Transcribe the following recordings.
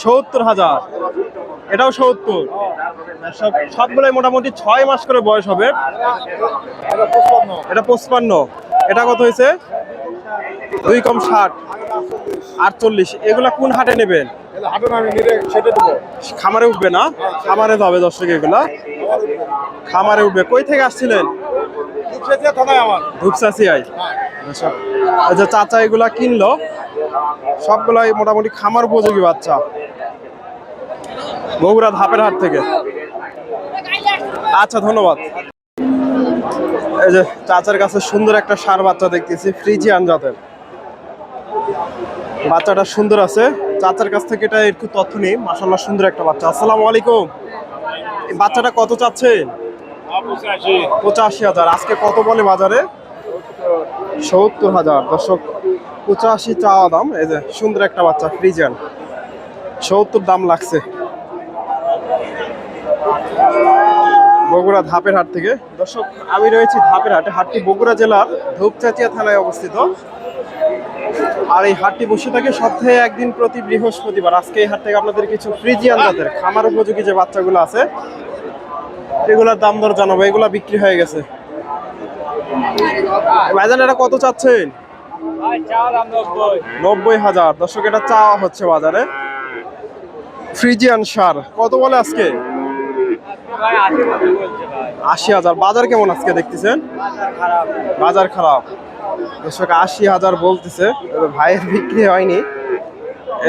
70,000, এটাও 70। সবগুলোই মোটামুটি 6 মাস করে বয়স হবে। এটা 55। এটা কত হয়েছে? 2 কম 60, 48। এগুলা কোন হাটে নেবেন? খামারে উঠবে না? খামারে যাবে দর্শক, এগুলা খামারে উঠবে। কই থেকে আসছিলেন? ধূপচাচিয়ায়। আচ্ছা, চাচা এগুলা কিনলো, সবগুলাই মোটামুটি খামার উপযোগী বাচ্চা, বগুড়া ধাপের হাট থেকে। আচ্ছা, ধন্যবাদ। এই যে চাচার কাছে সুন্দর একটা ষাঁড় বাচ্চা দেখতেছি, ফ্রিজিয়ান জাতের। বাচ্চাটা সুন্দর আছে। চাচার কাছ থেকে এটা একটু তথ্য নেই। মাশাআল্লাহ সুন্দর একটা বাচ্চা। আসসালামু আলাইকুম। এই বাচ্চাটা কত চাচ্ছেন? 85,000। আজকে কত বলে বাজারে? 70,000। দর্শক, 85 চাওয়া দাম। এই যে সুন্দর একটা বাচ্চা ফ্রিজিয়ান, 70 দাম লাগছে। বগুড়া ধাপের হাট থেকে। দর্শক, আমি রয়েছি ধাপের হাটে। হাটটি বগুড়া জেলার ধূপচাচিয়া থানায় অবস্থিত। আর এই হাটটি বসে থাকে সপ্তাহে একদিন প্রতি বৃহস্পতিবার। আজকে এই হাট থেকে আপনাদের কিছু ফ্রিজিয়ান জাতের খামার উপযোগী যে বাচ্চাগুলো আছে এগুলোর দাম দর জানাবো। এগুলা বিক্রি হয়ে গেছে। ভাইজান, এটা কত চাচ্ছেন? 90,000। দর্শক, এটা চাওয়া হচ্ছে বাজারে। ফ্রিজিয়ান ষাঁড় কত বলে আজকে? 80,000। বাজার কেমন আজকে দেখতেছেন? বাজার খারাপ। দর্শক, 80,000 বলতেছে। ভাইয়ের বিক্রি হয়নি,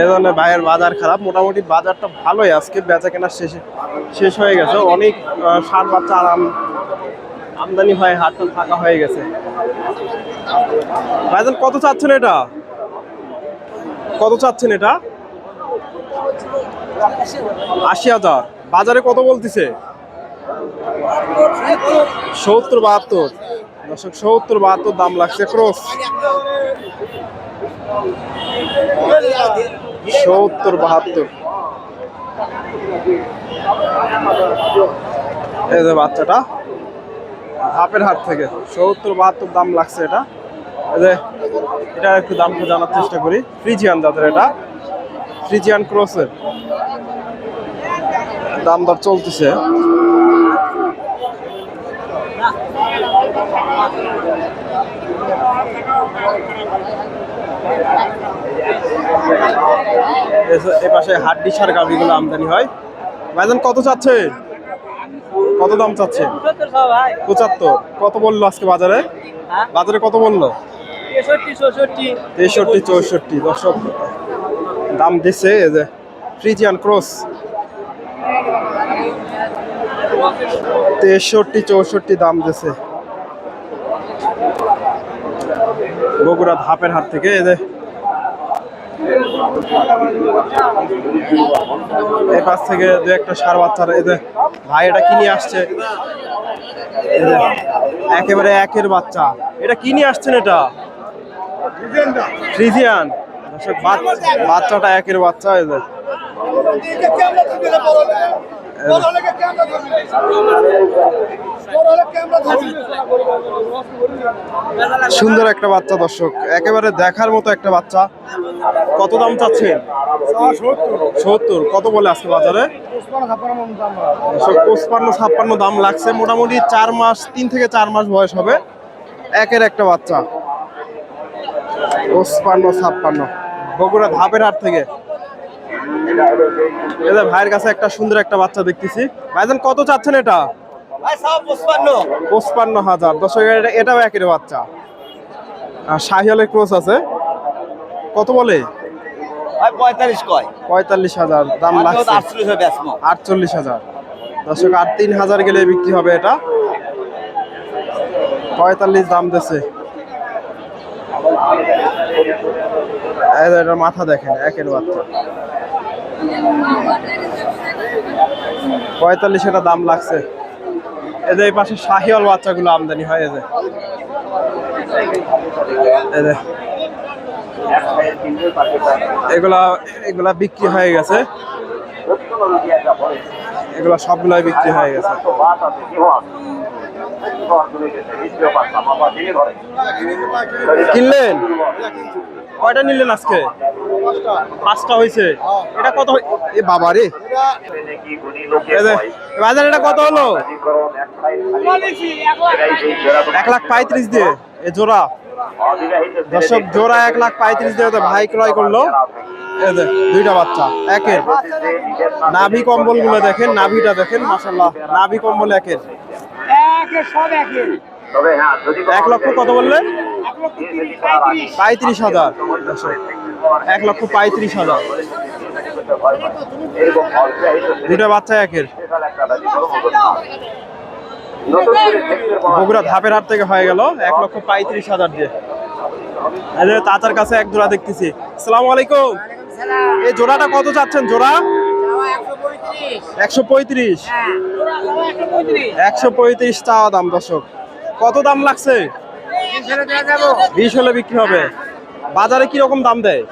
এই জন্য ভাইয়ের বাজার খারাপ। মোটামুটি বাজারটা ভালোই আজকে, বেচা কেনা শেষ হয়ে গেছে। অনেক ষাঁড় বাচ্চা আমদানি হয়, হাটটা ফাঁকা হয়ে গেছে। ভাইজান, কত চাচ্ছেন এটা? কত চাচ্ছেন এটা? 80,000। বাজারে কত বলতেছে? 70, 72। দর্শক, 70, 72 দাম লাগছে। ক্রস 70, 72। এই যে বাচ্চাটা ধাপের হাট থেকে 70, 72 দাম লাগছে। এটা এটা একটু দামটা জানার চেষ্টা করি। ফ্রিজিয়ান জাতের, এটা ফ্রিজিয়ান ক্রসের দাম দর চলতেছে। এপাশে হাড্ডি সার গাভিগুলো আমদানি হয়। ভাইজান, কত চাচ্ছে? কত দাম চাচ্ছে? 75। কত বললো আজকে বাজারে? বাজারে কত বললো? 63, 64। দর্শক, দাম দিচ্ছে। এই যে ফ্রিজিয়ান ক্রস 63, 64 দাম দিচ্ছে বগুড়া ধাপের হাট থেকে। এই যে এই পাশ থেকে দু একটা ষাঁড় বাচ্চার, এই যে ভাই এটা কিনে আসছে, একেবারে একের বাচ্চা। এটা কিনে আসছেন? এটা ফ্রিজিয়ান। বাচ্চাটা একের বাচ্চা। এই যে সুন্দর একটা বাচ্চা দর্শক, একেবারে দেখার মতো একটা বাচ্চা। কত দাম চাচ্ছেন? 70। কত বলে আজকে বাজারে? 55, 56 দাম লাগছে। মোটামুটি 4 মাস, 3 থেকে 4 মাস বয়স হবে। একের একটা বাচ্চা। 55, 56 বগুড়া ধাপের হাট থেকে। এদের ভাইয়ের কাছে একটা সুন্দর একটা বাচ্চা দেখতেছি। ভাইজান, কত চাচ্ছেন এটা? 55,000। দর্শক, এটাও একের বাচ্চা। শাহিওয়ালের ক্রস আছে। কত বলে? 45,000 দাম লাগছে। 48,000। দর্শক, আর 3,000 গেলে বিক্রি হবে এটা। 45 দাম দিচ্ছে। এটার মাথা দেখেন, একের বাচ্চা। 45 এটা দাম লাগছে। এদের এই পাশে শাহিওয়াল বাচ্চাগুলো আমদানি হয়। এগুলা বিক্রি হয়ে গেছে। এগুলা সবগুলাই বিক্রি হয়ে গেছে। কিনলেন? কয়টা নিলেন আজকে? 5টা হয়েছে। এটা কত এ বাবা রে, বাজার এটা কত হলো? 1,35,000 দিয়ে এ জোড়া। দর্শক জোড়া 1,35,000 দিয়ে তো ভাই ক্রয় করলো। এই যে দুইটা বাচ্চা একের। নাভি কম্বল গুলো দেখেন, নাভিটা দেখেন, মাশাআল্লাহ নাভি কম্বল একের। সব একের। 1,00,000 কত বললেন? 35,000। 1,35,000। দুইটা বাচ্চা একের। বগুড়া ধাপের হাট থেকে হয়ে গেল 1,35,000 দিয়ে। তাতার কাছে এক জোড়া দেখতেছি। আসসালামু আলাইকুম। এই জোড়াটা কত চাচ্ছেন? জোড়া 135। 135 চাওয়া দাম। দর্শক কত দাম লাগছে? 20 হলে বিক্রি হবে। বাজারে কি রকম দাম দেয়?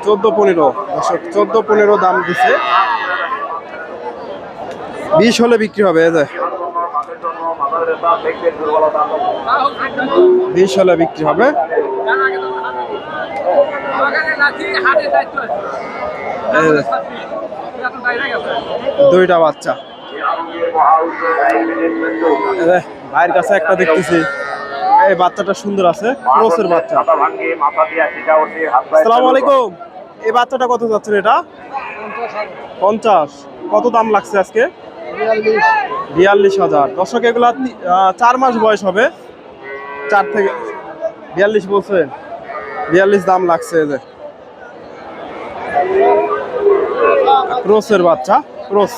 14-15। দর্শক 14-15 দাম দিছে। 20 হলে বিক্রি হবে। এই যে 20 হলে বিক্রি হবে। দুইটা বাচ্চা। ভাইয়ের কাছে একটা দেখতেছি, এই বাচ্চাটা সুন্দর আছে, ক্রসের বাচ্চা। আসসালামু আলাইকুম। এই বাচ্চাটা কত যাচ্ছে? এটা 50। কত দাম লাগছে আজকে? 42,000। দর্শক এগুলা 4 মাস বয়স হবে। 4 থেকে 42 বলছেন। 42 দাম লাগছে। যে ক্রসের বাচ্চা, ক্রস।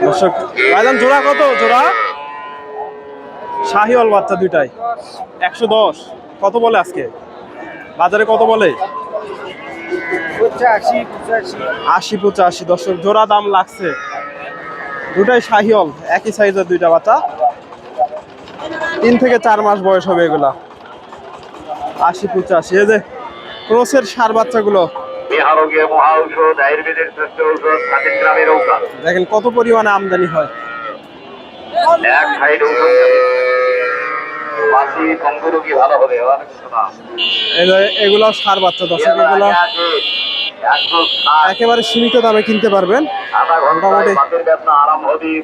দর্শক ভাইজান জোড়া কত? জোড়া শাহিওয়াল বাচ্চা দুইটাই 110। কত বলে আজকে? বাজারে কত বলে? 80-85। দর্শক জোড়া দাম লাগছে। দুটাই শাহিওয়াল, একই সাইজের দুইটা বাচ্চা। 3 থেকে 4 মাস বয়স হবে এগুলা। 80-85। এই যে ক্রসের ষাঁড় বাচ্চাগুলো দেখেন কত পরিমাণে আমদানি হয়। এগুলো ষাঁড় বাচ্চা। দর্শক এগুলো একেবারে সীমিত দামে কিনতে পারবেন। মোটামুটি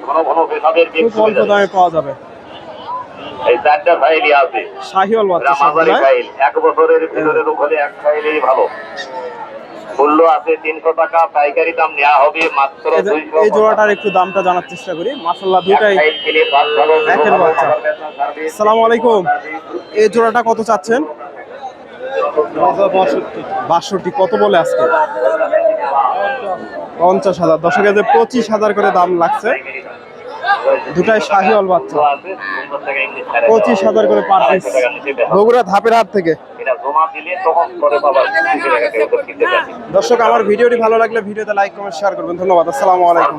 খুব অল্প দামে পাওয়া যাবে। এই চারটা ফাইলই আছে শাহিওয়াল বাচ্চা, মাঝারি ফাইল 1 বছরের ভিতরে হলে এক ফাইলই ভালো। মূল্য আছে 300 টাকা, পাইকারি দাম নেওয়া হবে মাত্র 200। এই জোড়াটার একটু দামটা জানার চেষ্টা করি। মাশাআল্লাহ দুইটাই একের বাচ্চা। আসসালামু আলাইকুম। এই জোড়াটা কত চাচ্ছেন? 62। কত বলে আজকে? 50,000। দর্শকের 25,000 করে দাম লাগছে। দুটাই শাহিওয়াল বাচ্চা। 25,000 করে পার পিস। বগুড়া ধাপের হাট থেকে। দর্শক আমার ভিডিওটি ভালো লাগলে ভিডিওতে লাইক কমেন্ট শেয়ার করবেন। ধন্যবাদ। আসসালামু আলাইকুম।